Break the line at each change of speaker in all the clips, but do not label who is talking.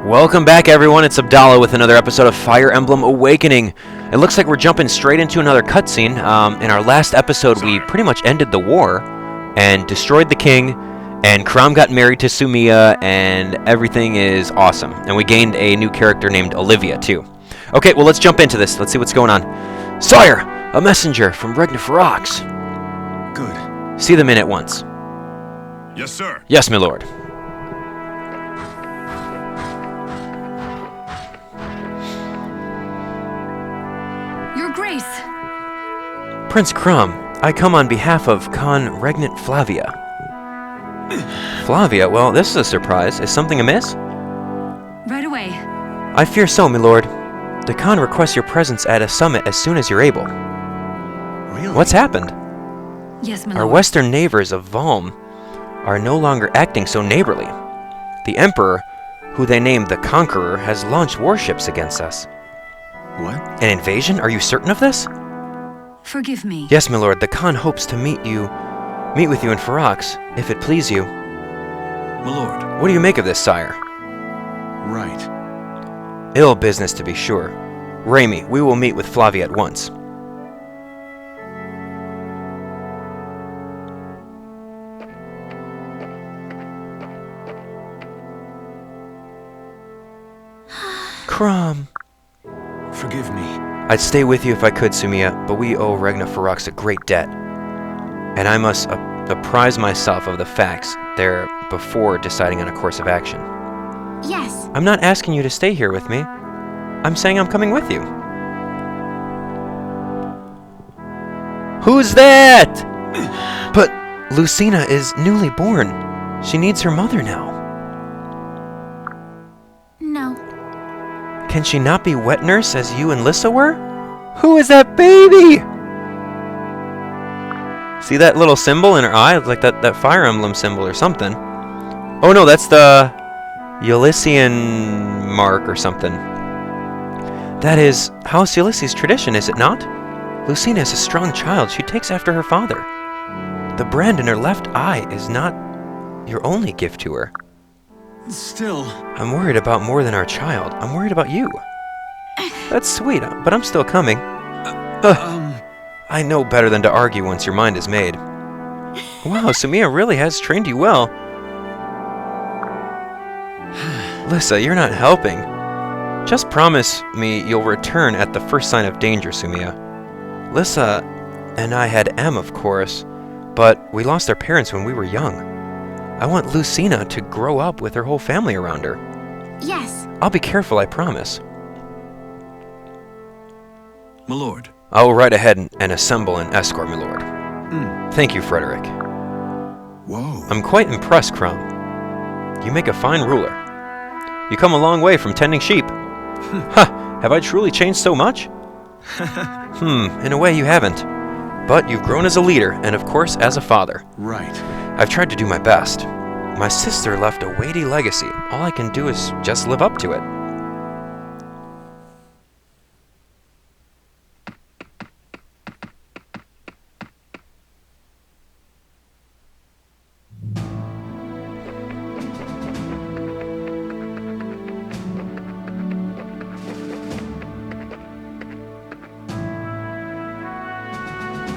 Welcome back, everyone. It's Abdallah with another episode of Fire Emblem Awakening. It looks like we're jumping straight into another cutscene. In our last episode, we pretty much ended the war and destroyed the king, and Chrom got married to Sumia, and everything is awesome. And we gained a new character named Olivia, too. Okay, well, let's jump into this. Let's see what's going on. Sire, a messenger from Barracks.
Good.
See them in at once.
Yes, sir.
Yes, my lord.
Your Grace.
Prince Chrom, I come on behalf of Con Regnant Flavia. Flavia? Well, this is a surprise. Is something amiss?
Right away.
I fear so, my lord. The Khan requests your presence at a summit as soon as you're able.
Really?
What's happened?
Yes, my
Our
lord.
western neighbors of Valm are no longer acting so neighborly. The Emperor, who they named the Conqueror, has launched warships against us.
What?
An invasion? Are you certain of this?
Forgive me.
Yes, my lord. The Khan hopes to meet with you in Barracks, if it please you.
My lord.
What do you make of this, sire?
Right.
Ill business, to be sure. Raimi, we will meet with Flavia at once. Chrom.
Forgive me.
I'd stay with you if I could, Sumia, but we owe Regna Barracks a great debt. And I must apprise myself of the facts there before deciding on a course of action.
Yes.
I'm not asking you to stay here with me. I'm saying I'm coming with you. Who's that? But Lucina is newly born. She needs her mother now.
No.
Can she not be wet nurse as you and Lissa were? Who is that baby? See that little symbol in her eye? Like that Fire Emblem symbol or something. Oh no, that's the Elysian mark or something. That is House Ulysses' tradition, is it not? Lucina is a strong child. She takes after her father. The brand in her left eye is not your only gift to her.
Still.
I'm worried about more than our child. I'm worried about you. That's sweet, but I'm still coming. I know better than to argue once your mind is made. Wow, Sumia really has trained you well. Lissa, you're not helping. Just promise me you'll return at the first sign of danger, Sumia. Lissa and I had M, of course, but we lost our parents when we were young. I want Lucina to grow up with her whole family around her.
Yes.
I'll be careful, I promise.
My lord.
I will ride ahead and assemble an escort, my lord. Thank you, Frederick.
Whoa.
I'm quite impressed, Chrom. You make a fine ruler. You come a long way from tending sheep. Have I truly changed so much? In a way you haven't. But you've grown as a leader, and of course as a father.
Right.
I've tried to do my best. My sister left a weighty legacy. All I can do is just live up to it.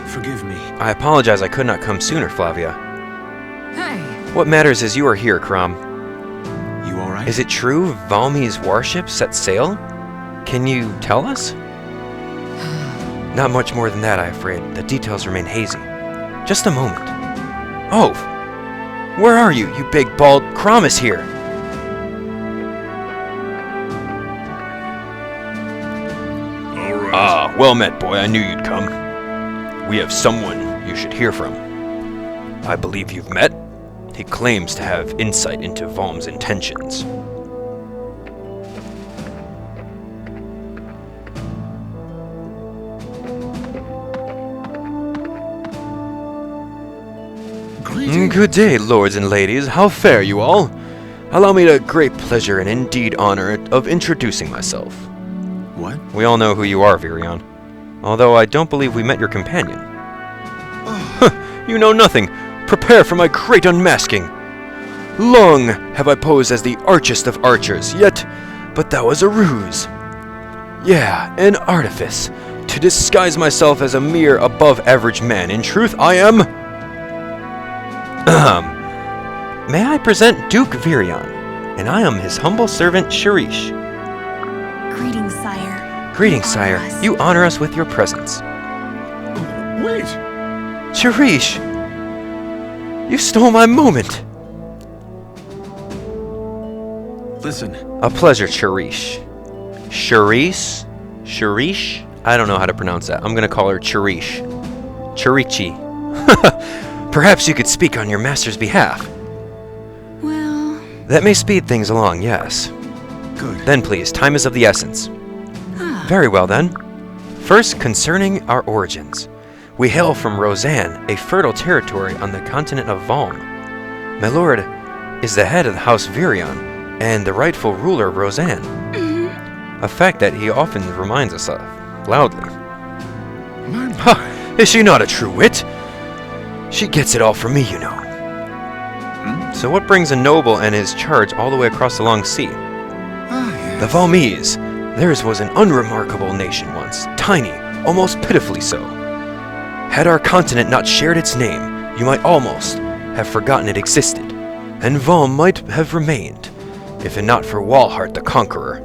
Forgive me.
I apologize I could not come sooner, Flavia.
Hey.
What matters is you are here, Chrom.
You alright?
Is it true Valmy's warship set sail? Can you tell us? Not much more than that, I'm afraid. The details remain hazy. Just a moment. Oh! Where are you, you big bald... Chrom is here!
Alright.
Ah, well met, boy. I knew you'd come. We have someone you should hear from. I believe you've met? He claims to have insight into Valm's intentions. Good day, lords and ladies. How fare you all? Allow me the great pleasure and indeed honor of introducing myself.
What?
We all know who you are, Virion. Although I don't believe we met your companion. You know nothing. Prepare for my great unmasking. Long have I posed as the archest of archers, but that was a ruse. Yeah, an artifice, to disguise myself as a mere above-average man. In truth, I am... May I present Duke Virion, and I am his humble servant, Sharish.
Greetings, sire.
Greetings, sire. You honor us with your presence.
Wait!
Sharish! You stole my moment!
Listen,
A pleasure, Sharish. Sharish? I don't know how to pronounce that. I'm gonna call her Charish. Charichi. Perhaps you could speak on your master's behalf.
Well...
That may speed things along, yes.
good.
Then please, time is of the essence. Very well then. First, concerning our origins. We hail from Roseanne, a fertile territory on the continent of Valm. My lord is the head of the House Virion, and the rightful ruler of Roseanne. A fact that he often reminds us of, loudly. Ha! Is she not a true wit? She gets it all from me, you know. So what brings a noble and his charge all the way across the long sea? The Valmese. Theirs was an unremarkable nation once, tiny, almost pitifully so. Had our continent not shared its name, you might almost have forgotten it existed, and Valm might have remained, if it not for Walhart the Conqueror.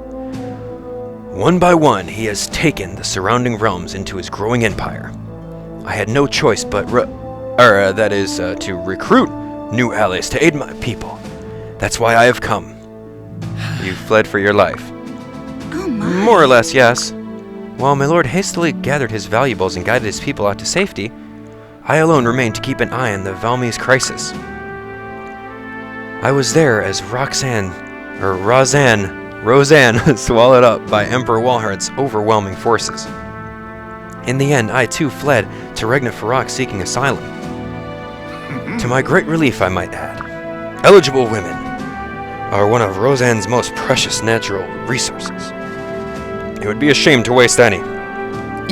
One by one, he has taken the surrounding realms into his growing empire. I had no choice but to recruit new allies to aid my people. That's why I have come. You fled for your life.
Oh my.
More or less, yes. While my lord hastily gathered his valuables and guided his people out to safety, I alone remained to keep an eye on the Valmese crisis. I was there as Roxanne swallowed up by Emperor Walhart's overwhelming forces. In the end, I too fled to Regna Farak seeking asylum. To my great relief, I might add, eligible women are one of Roseanne's most precious natural resources. It would be a shame to waste any,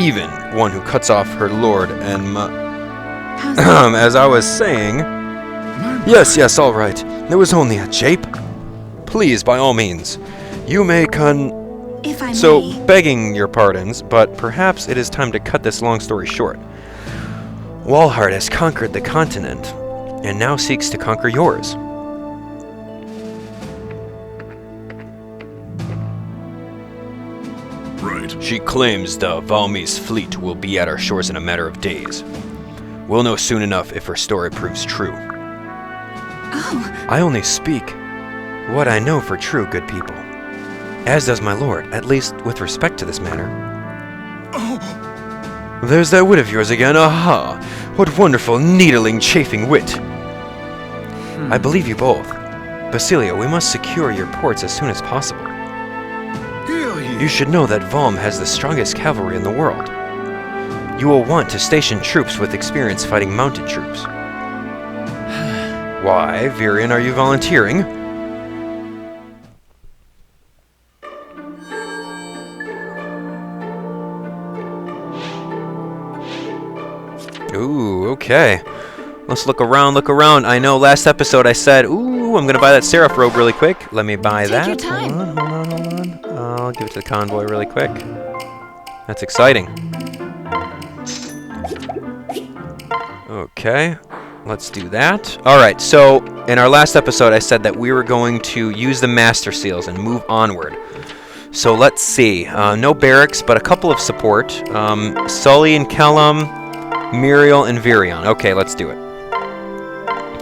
even one who cuts off her lord and as I was saying... Yes, all right. It was only a jape. Please, by all means, you may
If I may...
So, begging your pardons, but perhaps it is time to cut this long story short. Walhart has conquered the continent, and now seeks to conquer yours.
Right.
She claims the Valmese fleet will be at our shores in a matter of days. We'll know soon enough if her story proves true.
Oh,
I only speak what I know for true, good people. As does my lord, at least with respect to this matter. There's that wit of yours again, aha! What wonderful, needling, chafing wit! I believe you both. Basilio, we must secure your ports as soon as possible. You should know that Valm has the strongest cavalry in the world. You will want to station troops with experience fighting mounted troops. Why, Virion, are you volunteering? Ooh, okay. Let's look around, I know last episode I said, ooh, I'm gonna buy that Seraph robe really quick. Let me buy that.
Take your time.
Hold on. I'll give it to the convoy really quick. That's exciting. Okay, let's do that. Alright, so in our last episode I said that we were going to use the Master Seals and move onward. So let's see. No Barracks, but a couple of support. Sully and Kellum, Muriel and Virion. Okay, let's do it.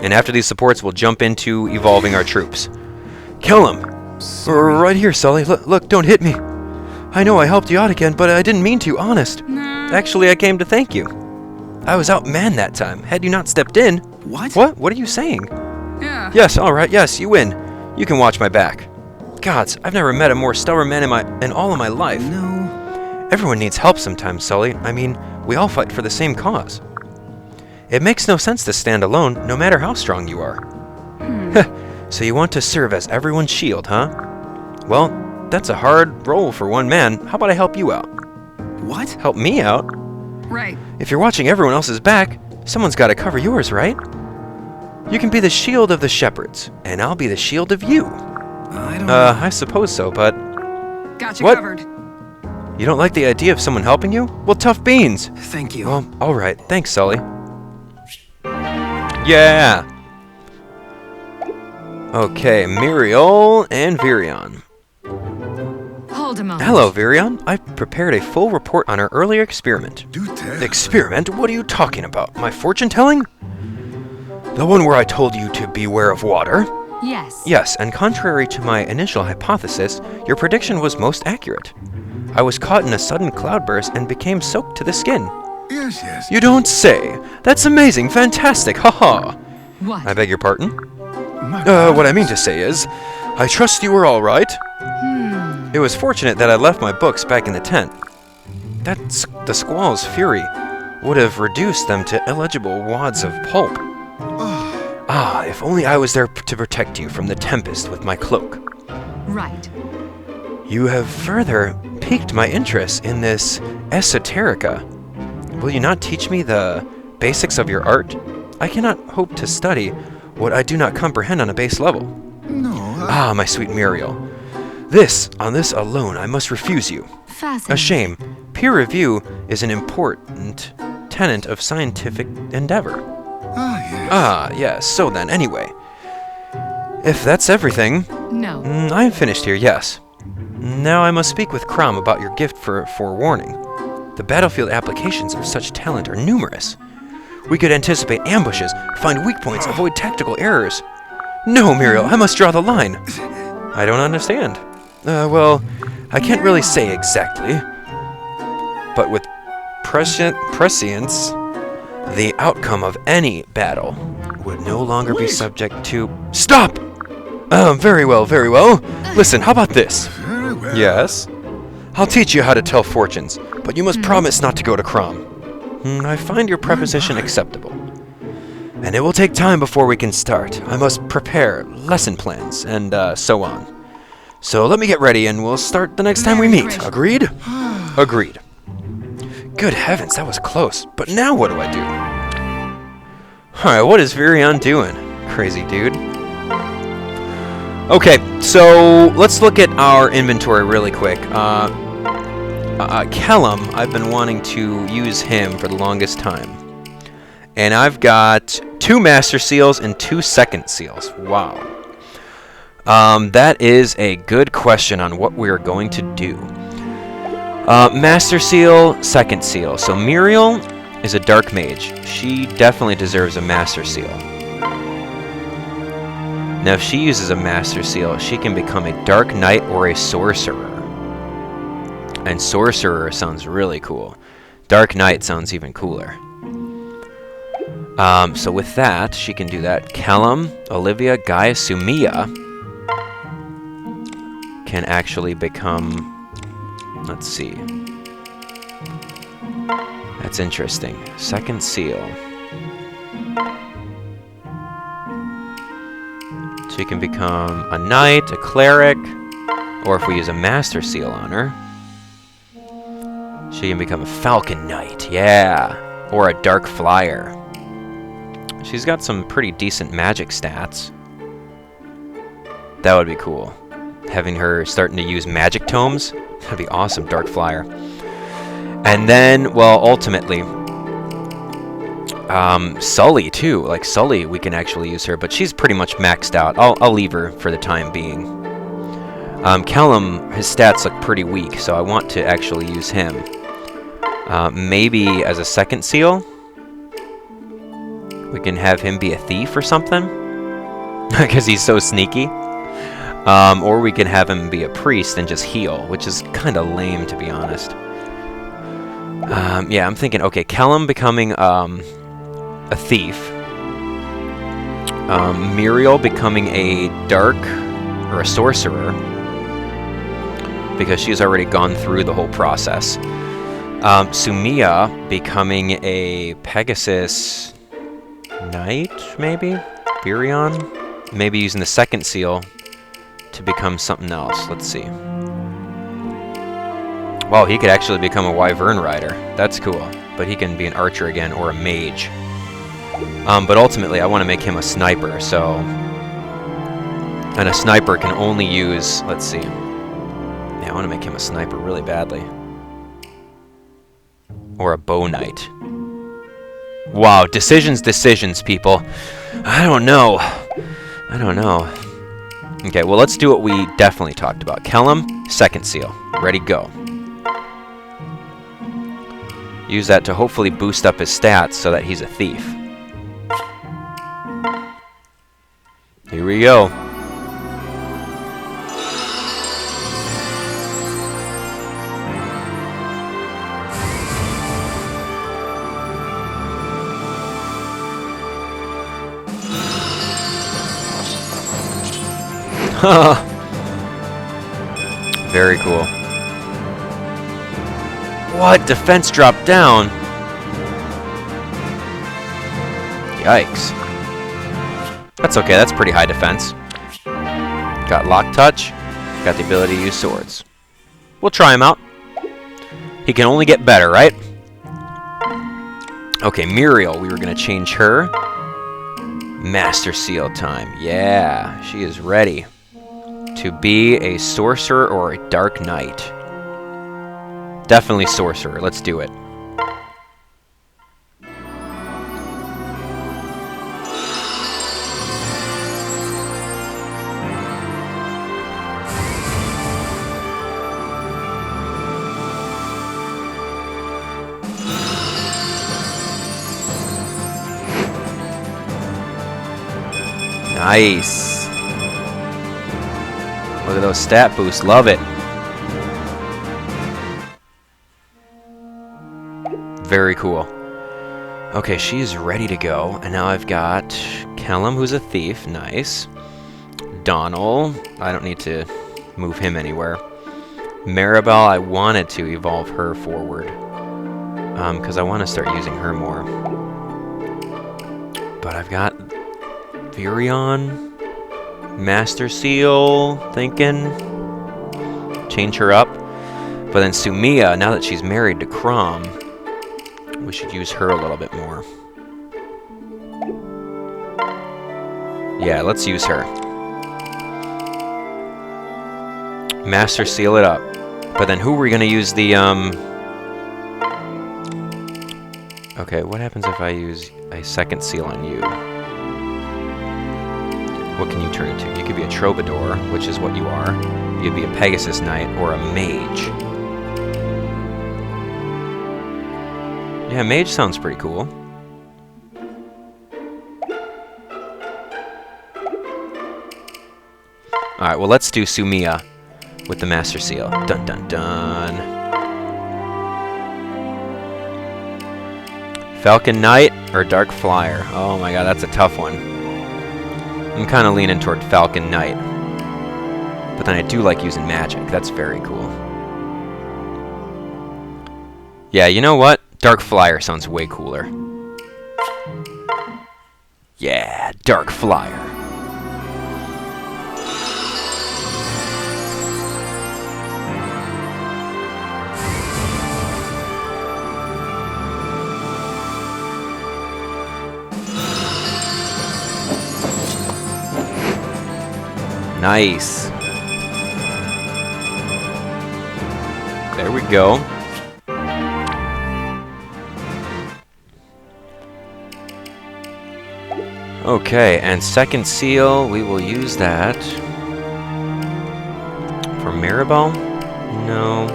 And after these supports, we'll jump into evolving our troops. Kellum! Right here, Sully. Look, don't hit me. I know I helped you out again, but I didn't mean to, honest.
nah.
Actually, I came to thank you. I was outmanned that time. Had you not stepped in...
What?
What? What are you saying?
Yeah.
Yes, alright, yes, you win. You can watch my back. Gods, I've never met a more stubborn man in all of my life.
No.
Everyone needs help sometimes, Sully. I mean, we all fight for the same cause. It makes no sense to stand alone, no matter how strong you are. So you want to serve as everyone's shield, huh? Well, that's a hard role for one man. How about I help you out?
What?
Help me out?
Right.
If you're watching everyone else's back, someone's got to cover yours, right? You can be the shield of the Shepards, and I'll be the shield of you.
I don't know.
I suppose so, but
Got you
What?
covered.
you don't like the idea of someone helping you? Well, tough beans.
Thank you.
Well, alright. Thanks, Sully. Yeah! Okay, Muriel and Virion.
Hold a moment.
Hello, Virion. I've prepared a full report on our earlier experiment.
Do tell.
Experiment? What are you talking about? My fortune-telling? The one where I told you to beware of water?
Yes.
Yes, and contrary to my initial hypothesis, your prediction was most accurate. I was caught in a sudden cloudburst and became soaked to the skin.
Yes, yes.
You don't say. That's amazing, fantastic, haha.
What?
I beg your pardon?
My
What I mean to say is, I trust you were all right. It was fortunate that I left my books back in the tent. The squall's fury would have reduced them to illegible wads of pulp. If only I was there to protect you from the tempest with my cloak.
Right.
You have further piqued my interest in this esoterica. Will you not teach me the basics of your art? I cannot hope to study what I do not comprehend on a base level.
No.
My sweet Muriel. On this alone, I must refuse you.
Fascinating.
A shame. Peer review is an important tenet of scientific endeavor.
Yes.
Yes. So then, anyway. If that's everything,
No.
I am finished here, yes. Now I must speak with Chrom about your gift for forewarning. The battlefield applications of such talent are numerous. We could anticipate ambushes, find weak points, avoid tactical errors. No, Muriel, I must draw the line. I don't understand. Well, I can't really say exactly. But with prescience, the outcome of any battle would no longer be
Wait.
subject to... Stop! Very well, very well. Listen, how about this?
Very well.
Yes? I'll teach you how to tell fortunes, but you must promise not to go to Chrom. I find your preposition acceptable. And it will take time before we can start. I must prepare lesson plans and so on. So let me get ready and we'll start the next time we
Very
meet.
gracious.
Agreed? Agreed. Good heavens, that was close. But now what do I do? Alright, what is Virion doing? Crazy dude. Okay, so let's look at our inventory really quick. Kellum, I've been wanting to use him for the longest time. And I've got 2 Master Seals and 2 Second Seals. Wow. That is a good question on what we are going to do. Master Seal, Second Seal. So Muriel is a Dark Mage. She definitely deserves a Master Seal. Now if she uses a Master Seal, she can become a Dark Knight or a Sorcerer. And Sorcerer sounds really cool. Dark Knight sounds even cooler. So with that, she can do that. Kellum, Olivia, Guy, Sumia can actually become... Let's see. That's interesting. Second Seal. She can become a Knight, a Cleric, or if we use a Master Seal on her, she can become a Falcon Knight, yeah, or a Dark Flyer. She's got some pretty decent magic stats. That would be cool. Having her starting to use magic tomes, that'd be awesome, Dark Flyer. And then, well, ultimately, Sully too. Like Sully, we can actually use her, but she's pretty much maxed out. I'll leave her for the time being. Kellum, his stats look pretty weak, so I want to actually use him. Maybe as a Second Seal, we can have him be a thief or something, because he's so sneaky. Or we can have him be a priest and just heal, which is kind of lame, to be honest. Yeah, I'm thinking, okay, Kellum becoming a thief. Muriel becoming a dark or a sorcerer, because she's already gone through the whole process. Sumia becoming a Pegasus Knight, maybe? Virion? Maybe using the Second Seal to become something else. Let's see. Wow, he could actually become a Wyvern Rider. That's cool. But he can be an archer again, or a mage. But ultimately, I want to make him a sniper, so... And a sniper can only use... Let's see. Yeah, I want to make him a sniper really badly. Or a bow knight. Wow, decisions, people. I don't know. Okay, well, let's do what we definitely talked about. Chrom, second seal. Ready, go. Use that to hopefully boost up his stats so that he's a thief. Here we go. Very cool. What? Defense dropped down? Yikes. That's okay, that's pretty high defense. Got lock touch. Got the ability to use swords. We'll try him out. He can only get better, right? Okay, Muriel, we were going to change her. Master Seal time. Yeah, she is ready to be a sorcerer or a dark knight. Definitely sorcerer. Let's do it. Nice. Look at those stat boosts. Love it. Very cool. Okay, she's ready to go. And now I've got Chrom, who's a thief. Nice. Donald. I don't need to move him anywhere. Maribel, I wanted to evolve her forward. Because I want to start using her more. But I've got Virion. Master Seal, thinking. Change her up. But then Sumia, now that she's married to Chrom, we should use her a little bit more. Yeah, let's use her. Master Seal it up. But then who are we going to use the, Okay, what happens if I use a second seal on you? What can you turn into? You could be a troubadour, which is what you are. You could be a Pegasus Knight or a mage. Yeah, mage sounds pretty cool. Alright, well, let's do Sumia with the Master Seal. Dun dun dun. Falcon Knight or Dark Flyer? Oh my god, that's a tough one. I'm kind of leaning toward Falcon Knight. But then I do like using magic. That's very cool. Yeah, you know what? Dark Flyer sounds way cooler. Yeah, Dark Flyer. Nice. There we go. Okay, and second seal, we will use that for Maribel? No.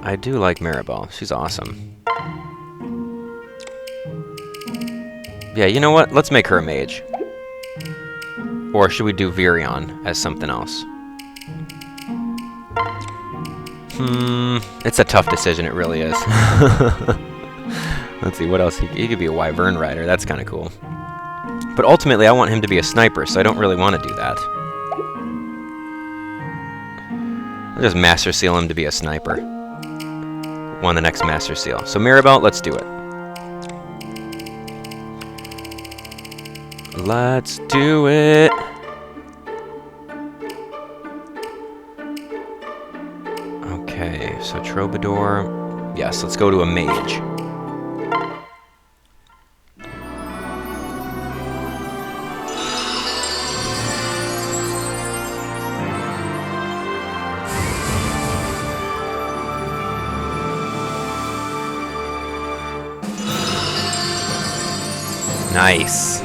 I do like Maribel. She's awesome. Yeah, you know what? Let's make her a mage. Or should we do Virion as something else? It's a tough decision, it really is. Let's see, what else? He could be a Wyvern Rider, that's kind of cool. But ultimately, I want him to be a sniper, so I don't really want to do that. I'll just Master Seal him to be a sniper. On the next Master Seal. So Maribel, let's do it. Let's do it. Okay, so Troubadour. Yes, let's go to a mage. Nice.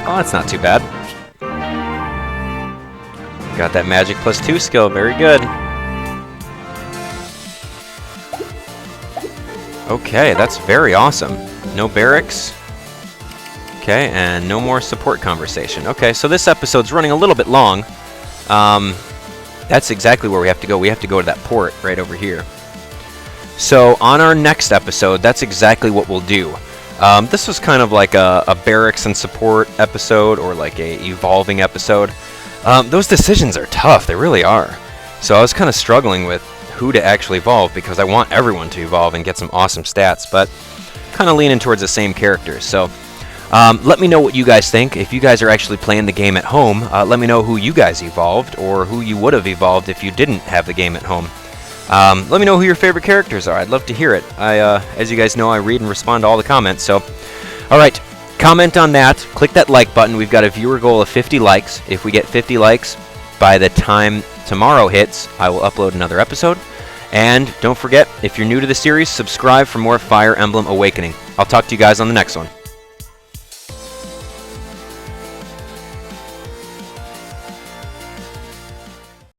Oh, that's not too bad. Got that magic +2 skill. Very good. Okay, that's very awesome. No barracks. Okay, and no more support conversation. Okay, so this episode's running a little bit long. That's exactly where we have to go. We have to go to that port right over here. So on our next episode, that's exactly what we'll do. This was kind of like a barracks and support episode, or like a evolving episode. Those decisions are tough. They really are. So I was kind of struggling with who to actually evolve, because I want everyone to evolve and get some awesome stats, but kind of leaning towards the same characters. So let me know what you guys think. If you guys are actually playing the game at home, let me know who you guys evolved, or who you would have evolved if you didn't have the game at home. Let me know who your favorite characters are. I'd love to hear it. As you guys know, I read and respond to all the comments. So, alright, comment on that. Click that like button. We've got a viewer goal of 50 likes. If we get 50 likes by the time tomorrow hits, I will upload another episode. And don't forget, if you're new to the series, subscribe for more Fire Emblem Awakening. I'll talk to you guys on the next one.